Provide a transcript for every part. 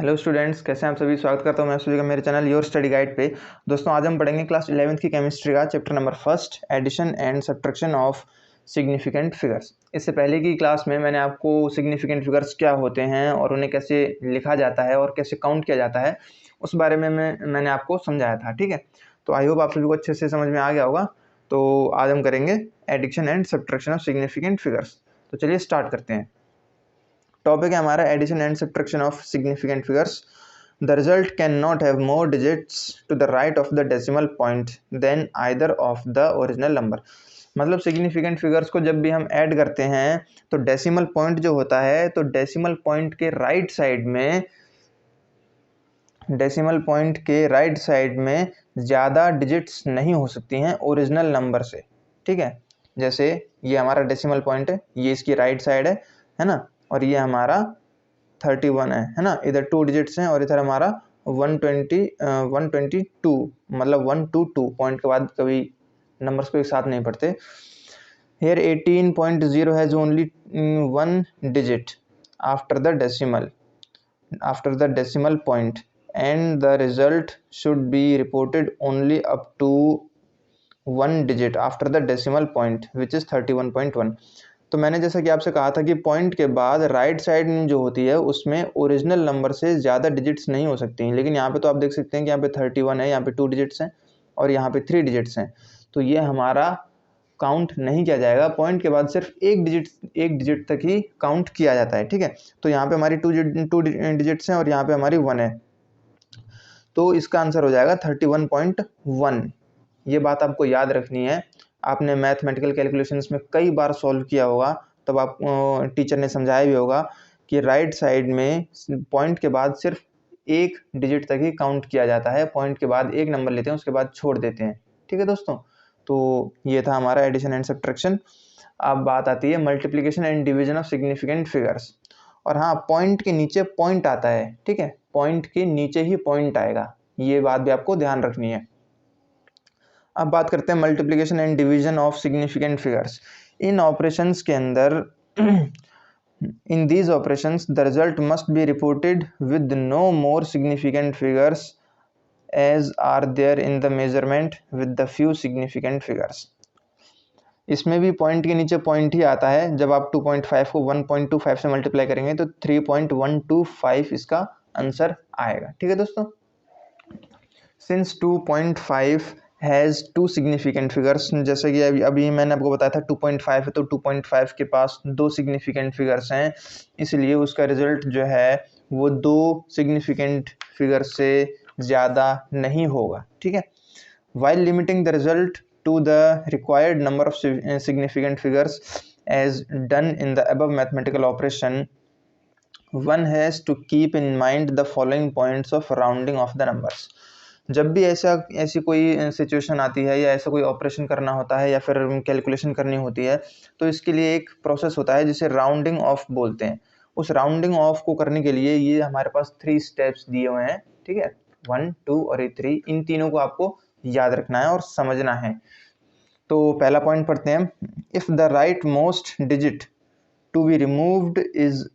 Hello students, कैसे हैं आप सभी। स्वागत करता हूं मैं आप सभी का मेरे चैनल योर स्टडी गाइड पे। दोस्तों, आज हम पढ़ेंगे क्लास 11th की केमिस्ट्री का chapter number first, addition and subtraction of significant figures. इससे पहले की क्लास में मैंने आपको सिग्निफिकेंट फिगर्स क्या होते हैं और उन्हें कैसे लिखा जाता है और कैसे काउंट किया जाता है उस बारे में मैंने आपको समझाया था। ठीक है, तो आई होप आप सभी को अच्छे से समझ में आ गया होगा। तो आज हम करेंगे addition and subtraction of significant figures. तो चलिए स्टार्ट करते हैं। टॉपिक है हमारा addition and subtraction of significant figures. The result cannot have more digits to the right of the decimal point than either of the original number। मतलब significant figures को जब भी हम ऐड करते हैं तो डेसिमल पॉइंट जो होता है, तो डेसिमल पॉइंट के राइट साइड में ज़्यादा डिजिट्स नहीं हो सकती हैं ओरिजिनल नंबर से। ठीक है, जैसे ये हमारा डेसिमल पॉइंट है, ये इसकी राइट साइड है ना, और ये हमारा 31 है ना। इधर 2 डिजिट्स हैं और इधर हमारा 122, मतलब 122 पॉइंट के बाद कभी नंबर्स को एक साथ नहीं पढ़ते। Here 18.0 has only one digit after the decimal point and the result should be reported only up to one digit after the decimal point which is 31.1। तो मैंने जैसा कि आपसे कहा था कि पॉइंट के बाद राइट साइड में जो होती है उसमें ओरिजिनल नंबर से ज़्यादा डिजिट्स नहीं हो सकती हैं। लेकिन यहाँ पे तो आप देख सकते हैं कि यहाँ पे 31 है, यहाँ पे 2 डिजिट्स हैं और यहाँ पे 3 डिजिट्स हैं। तो ये हमारा काउंट नहीं किया जाएगा, पॉइंट के बाद सिर्फ एक डिजिट तक ही काउंट किया जाता है। ठीक है, तो यहाँ पे हमारी टू डिजिट्स हैं और यहाँ पे हमारी 1 है, तो इसका आंसर हो जाएगा 31.1। ये बात आपको याद रखनी है। आपने मैथमेटिकल कैलकुलेशंस में कई बार सॉल्व किया होगा, तब आप टीचर ने समझाया भी होगा कि राइट साइड में पॉइंट के बाद सिर्फ एक डिजिट तक ही काउंट किया जाता है। पॉइंट के बाद एक नंबर लेते हैं, उसके बाद छोड़ देते हैं। ठीक है दोस्तों, तो ये था हमारा एडिशन एंड सब्ट्रैक्शन। अब बात आती है multiplication and division of significant figures. और हाँ, पॉइंट के नीचे पॉइंट आता है। ठीक है, पॉइंट के नीचे ही पॉइंट आएगा, ये बात भी आपको ध्यान रखनी है। अब बात करते हैं multiplication and division of significant figures. इन ऑपरेशंस के अंदर in these operations the result must be reported with no more significant figures as are there in the measurement with the few significant figures. इसमें भी point के नीचे point ही आता है। जब आप 2.5 को 1.25 से मल्टीप्लाई करेंगे तो 3.125 इसका आंसर आएगा। ठीक है दोस्तों, since 2.5 has two significant figures, जैसे कि अभी मैंने आपको बताया था 2.5 है, तो 2.5 के पास 2 सिग्निफिकेंट फिगर्स हैं, इसलिए उसका रिजल्ट जो है वो 2 सिग्निफिकेंट फिगर से ज़्यादा नहीं होगा। ठीक है, while limiting the result to the required number of significant figures as done in the above mathematical operation, one has to keep in mind the following points of rounding off the numbers. जब भी ऐसी कोई situation आती है या ऐसा कोई operation करना होता है या फिर कैलकुलेशन करनी होती है, तो इसके लिए एक प्रोसेस होता है जिसे राउंडिंग ऑफ बोलते हैं। उस राउंडिंग ऑफ को करने के लिए ये हमारे पास 3 स्टेप्स दिए हुए हैं। ठीक है, 1, 2 और 3, इन तीनों को आपको याद रखना है और समझना है। तो पहला पॉइंट पढ़ते हैं। If the right most digit to be removed is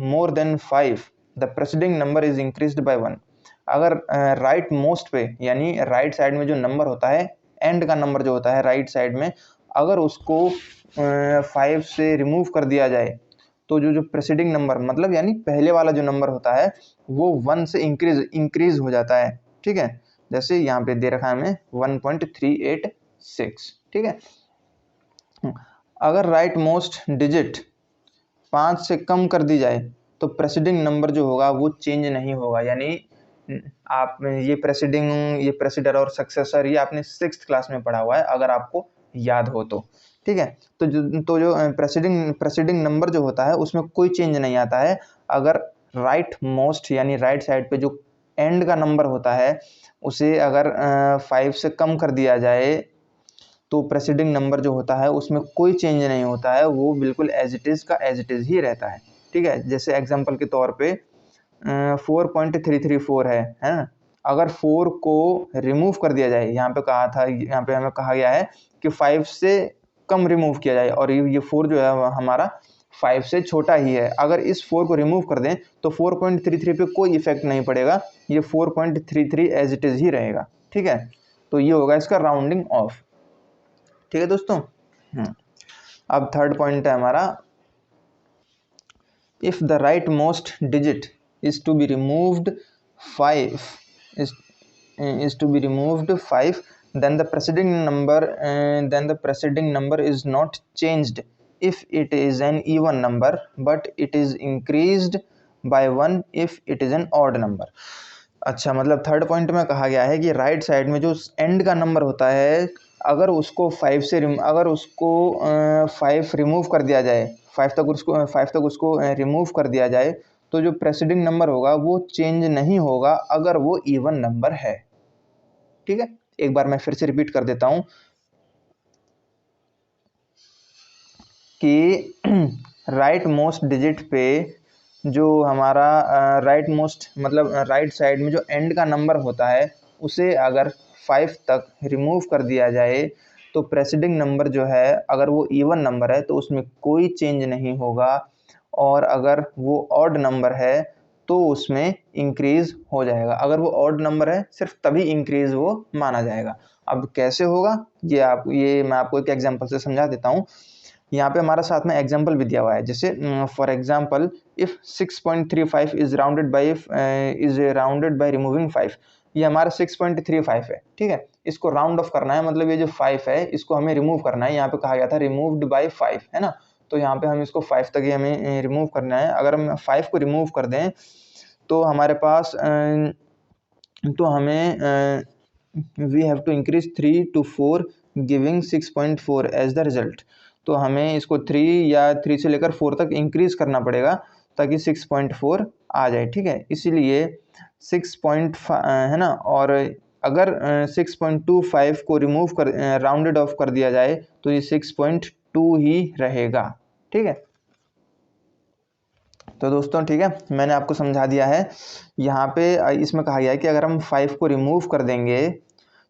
more than 5, the preceding number is increased by 1। अगर राइट मोस्ट पे, यानी राइट साइड में जो नंबर होता है, एंड का नंबर जो होता है राइट साइड में, अगर उसको 5 से रिमूव कर दिया जाए तो जो प्रेसिडिंग नंबर, मतलब यानी पहले वाला जो नंबर होता है वो 1 से इंक्रीज हो जाता है। ठीक है, जैसे यहाँ पे दे रखा है हमें 1.386। ठीक है, अगर राइट मोस्ट डिजिट 5 से कम कर दी जाए तो प्रेसिडिंग नंबर जो होगा वो चेंज नहीं होगा। यानी आप ये प्रेसिडर और सक्सेसर ये आपने 6th क्लास में पढ़ा हुआ है, अगर आपको याद हो तो। ठीक है, तो जो प्रेसिडिंग नंबर जो होता है उसमें कोई चेंज नहीं आता है। अगर राइट मोस्ट यानी राइट साइड पे जो एंड का नंबर होता है उसे अगर 5 से कम कर दिया जाए तो प्रेसिडिंग नंबर जो होता है उसमें कोई चेंज नहीं होता है, वो बिल्कुल एज इट इज़ का एज इट इज़ ही रहता है। ठीक है, जैसे एग्जांपल के तौर पे 4.334 है ना। अगर 4 को रिमूव कर दिया जाए, यहाँ पे हमें कहा गया है कि 5 से कम रिमूव किया जाए, और ये 4 जो है हमारा 5 से छोटा ही है। अगर इस 4 को रिमूव कर दें तो 4.33 पे कोई इफेक्ट नहीं पड़ेगा, ये 4.33 एज इट इज़ ही रहेगा। ठीक है, तो ये होगा इसका राउंडिंग ऑफ। ठीक है दोस्तों। अब थर्ड पॉइंट है हमारा, if the right most digit is to be removed 5 is to be removed 5, then the preceding number is not changed if it is an even number, but it is increased by 1 if it is an odd number। अच्छा, मतलब third point में कहा गया है कि right side में जो and का नंबर होता है, अगर उसको 5 रिमूव कर दिया जाए, 5 तक उसको रिमूव कर दिया जाए, तो जो प्रेसिडिंग नंबर होगा वो चेंज नहीं होगा अगर वो इवन नंबर है। ठीक है, एक बार मैं फिर से रिपीट कर देता हूं कि राइट मोस्ट डिजिट पे जो हमारा राइट मोस्ट मतलब राइट साइड में जो एंड का नंबर होता है, उसे अगर 5 तक रिमूव कर दिया जाए तो प्रेसिडिंग नंबर जो है अगर वो इवन नंबर है तो उसमें कोई चेंज नहीं होगा, और अगर वो ऑड नंबर है तो उसमें इंक्रीज हो जाएगा। अगर वो ऑड नंबर है सिर्फ तभी इंक्रीज वो माना जाएगा। अब कैसे होगा ये मैं आपको एक एग्जांपल से समझा देता हूँ। यहाँ पे हमारा साथ में एग्जांपल भी दिया हुआ है, जैसे for example if 6.35 is rounded by removing 5। ये हमारा 6.35 है। ठीक है, इसको राउंड ऑफ करना है, मतलब ये जो 5 है इसको हमें रिमूव करना है। यहाँ पे कहा गया था रिमूव्ड बाय 5, है ना, तो यहाँ पे हम इसको 5 तक ही हमें रिमूव करना है। अगर हम 5 को रिमूव कर दें तो हमारे पास तो हमें we have to increase 3 to 4 giving 6.4 as the result. तो हमें इसको 3 या 3 से लेकर 4 तक इंक्रीज करना पड़ेगा ताकि 6.4 आ जाए। ठीक है, इसीलिए 6.5 है ना, और अगर 6.25 को रिमूव कर राउंडेड ऑफ कर दिया जाए तो ये 6.2 ही रहेगा। ठीक है, तो दोस्तों ठीक है, मैंने आपको समझा दिया है। यहाँ पे इसमें कहा गया है कि अगर हम 5 को रिमूव कर देंगे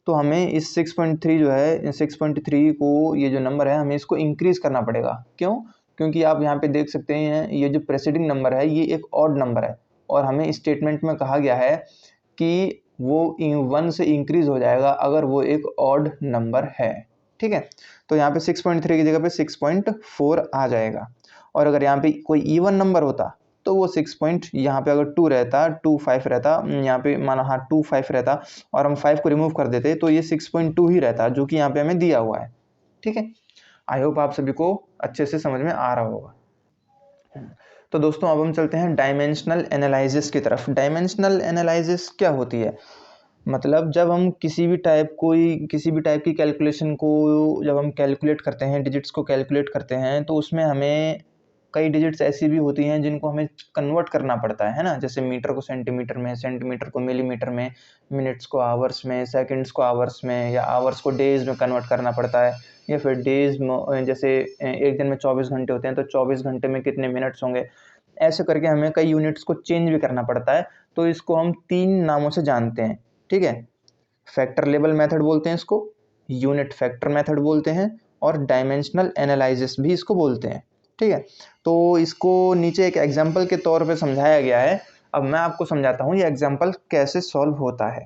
तो हमें इस 6.3 जो है 6.3 को ये जो नंबर है हमें इसको इंक्रीज करना पड़ेगा। क्यों? क्योंकि आप यहाँ पे देख सकते हैं ये जो प्रेसिडिंग नंबर है ये एक ऑड नंबर है, और हमें स्टेटमेंट में कहा गया है कि वो 1 से इंक्रीज हो जाएगा अगर वो एक ऑड नंबर है। ठीक है, तो यहाँ पे 6.3 की जगह पे 6.4 आ जाएगा, और अगर यहाँ पे कोई इवन नंबर होता तो वो 6 पॉइंट यहाँ पे अगर 2 रहता 2.5 रहता, यहाँ पे माना हाँ 2.5 रहता और हम 5 को रिमूव कर देते तो ये 6.2 ही रहता, जो कि यहाँ पे हमें दिया हुआ है। ठीक है, आई होप आप सभी को अच्छे से समझ में आ रहा होगा। तो दोस्तों अब हम चलते हैं डायमेंशनल एनालिसिस की तरफ। डायमेंशनल एनालिसिस क्या होती है? मतलब जब हम किसी भी टाइप की कैलकुलेशन को जब हम कैलकुलेट करते हैं, डिजिट्स को कैलकुलेट करते हैं, तो उसमें हमें कई डिजिट्स ऐसी भी होती हैं जिनको हमें कन्वर्ट करना पड़ता है ना, जैसे मीटर को सेंटीमीटर में, सेंटीमीटर को मिलीमीटर में, मिनट्स को आवर्स में, सेकंड्स को आवर्स में, या आवर्स को डेज में कन्वर्ट करना पड़ता है, या फिर डेज जैसे एक दिन में 24 घंटे होते हैं तो 24 घंटे में कितने मिनट्स होंगे, ऐसे करके हमें कई यूनिट्स को चेंज भी करना पड़ता है। तो इसको हम 3 नामों से जानते हैं। ठीक है, फैक्टर लेवल मेथड बोलते हैं इसको, यूनिट फैक्टर मेथड बोलते हैं, और डायमेंशनल एनालिसिस भी इसको बोलते हैं। ठीक है, तो इसको नीचे एक एग्जांपल के तौर पे समझाया गया है। अब मैं आपको समझाता हूँ ये एग्जांपल कैसे सॉल्व होता है।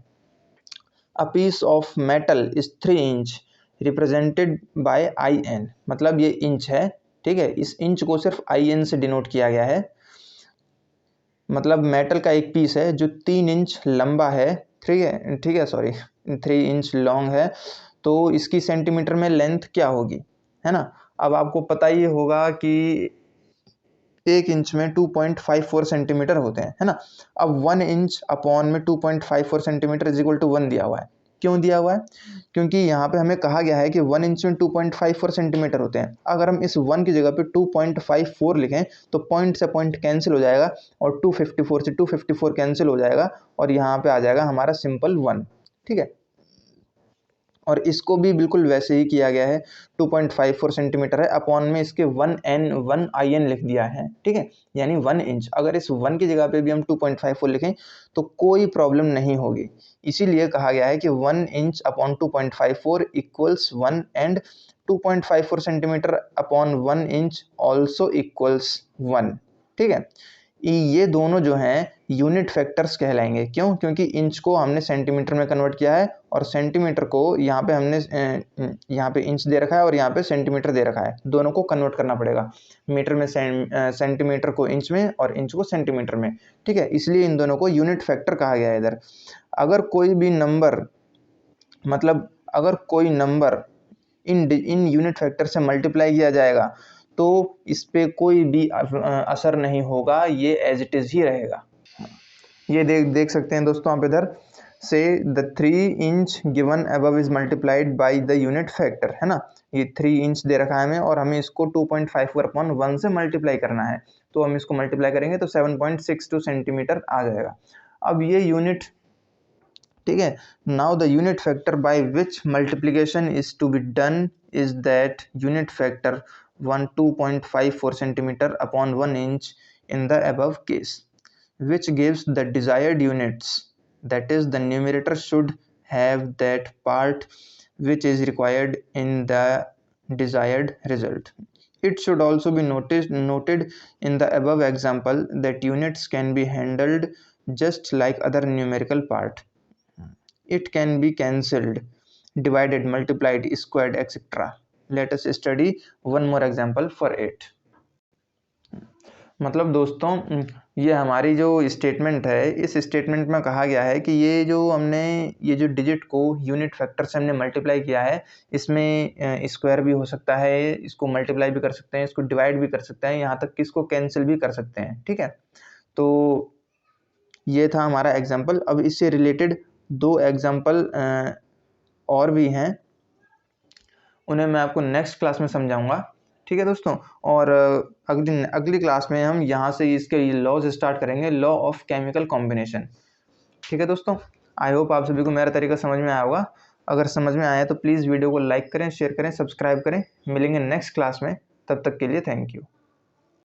A piece of metal is 3 inch represented by IN, मतलब ये इंच है। ठीक है, इस इंच को सिर्फ IN से डिनोट किया गया है। मतलब मेटल का एक पीस है जो 3 इंच लंबा है। ठीक है सॉरी 3 इंच लॉन्ग है, तो इसकी सेंटीमीटर में लेंथ क्या होगी, है ना। अब आपको पता ही होगा कि 1 इंच में 2.54 सेंटीमीटर होते हैं, है ना। अब 1 इंच अपॉन में 2.54 सेंटीमीटर इज इक्वल टू 1 दिया हुआ है। क्यों दिया हुआ है? क्योंकि यहाँ पे हमें कहा गया है कि 1 इंच में 2.54 सेंटीमीटर होते हैं। अगर हम इस 1 की जगह पे 2.54 लिखें तो पॉइंट से पॉइंट कैंसिल हो जाएगा, और 254 से 254 कैंसिल हो जाएगा, और यहाँ पे आ जाएगा हमारा सिंपल 1। ठीक है, और इसको भी बिल्कुल वैसे ही किया गया है, 2.54 सेंटीमीटर है, अपॉन में इसके 1 IN लिख दिया है। ठीक है, यानी 1 इंच। अगर इस 1 की जगह पे भी हम 2.54 लिखें तो कोई प्रॉब्लम नहीं होगी। इसीलिए कहा गया है कि 1 inch upon 2.54 equals 1 and 2.54 centimetre upon 1 inch also equals 1। ठीक है, ये दोनों जो हैं यूनिट फैक्टर्स कहलाएंगे। क्यों? क्योंकि इंच को हमने सेंटीमीटर में कन्वर्ट किया है और सेंटीमीटर को यहाँ पे हमने यहाँ पे इंच दे रखा है और यहाँ पे सेंटीमीटर दे रखा है, दोनों को कन्वर्ट करना पड़ेगा। मीटर में सेंटीमीटर को इंच में और इंच को सेंटीमीटर में। ठीक है, इसलिए इन दोनों को यूनिट फैक्टर कहा गया है इधर। अगर कोई भी नंबर, मतलब अगर कोई नंबर इन यूनिट फैक्टर से मल्टीप्लाई किया जाएगा तो इस पे कोई भी असर नहीं होगा, ये एज इट इज ही रहेगा। ये देख सकते हैं दोस्तों आप इधर से the 3 inch given above is multiplied by the unit factor, है ना। ये 3 इंच दे रखा है हमें और हमें इसको 2.54 अपॉन 1 से मल्टीप्लाई करना है, तो हम इसको मल्टीप्लाई करेंगे तो 7.62 सेंटीमीटर आ जाएगा। अब ये यूनिट, ठीक है, now the unit factor by which multiplication is to be done is that unit factor 2.54 centimeter upon 1 inch in the above case, which gives the desired units. That is, the numerator should have that part which is required in the desired result. It should also be noted in the above example that units can be handled just like other numerical part. It can be cancelled, divided, multiplied, squared, etc. Let us study one more example for it. मतलब दोस्तों ये हमारी जो statement है, इस statement में कहा गया है कि ये जो डिजिट को यूनिट फैक्टर से हमने मल्टीप्लाई किया है, इसमें स्क्वायर भी हो सकता है, इसको मल्टीप्लाई भी कर सकते हैं, इसको डिवाइड भी कर सकते हैं, यहाँ तक कि इसको कैंसिल भी कर सकते हैं। ठीक है, तो ये था हमारा एग्जाम्पल। अब इससे रिलेटेड 2 एग्जाम्पल और भी हैं, उन्हें मैं आपको नेक्स्ट क्लास में समझाऊंगा। ठीक है दोस्तों, और अगली क्लास में हम यहाँ से इसके लॉज स्टार्ट करेंगे, लॉ ऑफ केमिकल कॉम्बिनेशन। ठीक है दोस्तों, आई होप आप सभी को मेरा तरीका समझ में आया होगा। अगर समझ में आया तो प्लीज़ वीडियो को लाइक करें, शेयर करें, सब्सक्राइब करें। मिलेंगे नेक्स्ट क्लास में, तब तक के लिए थैंक यू।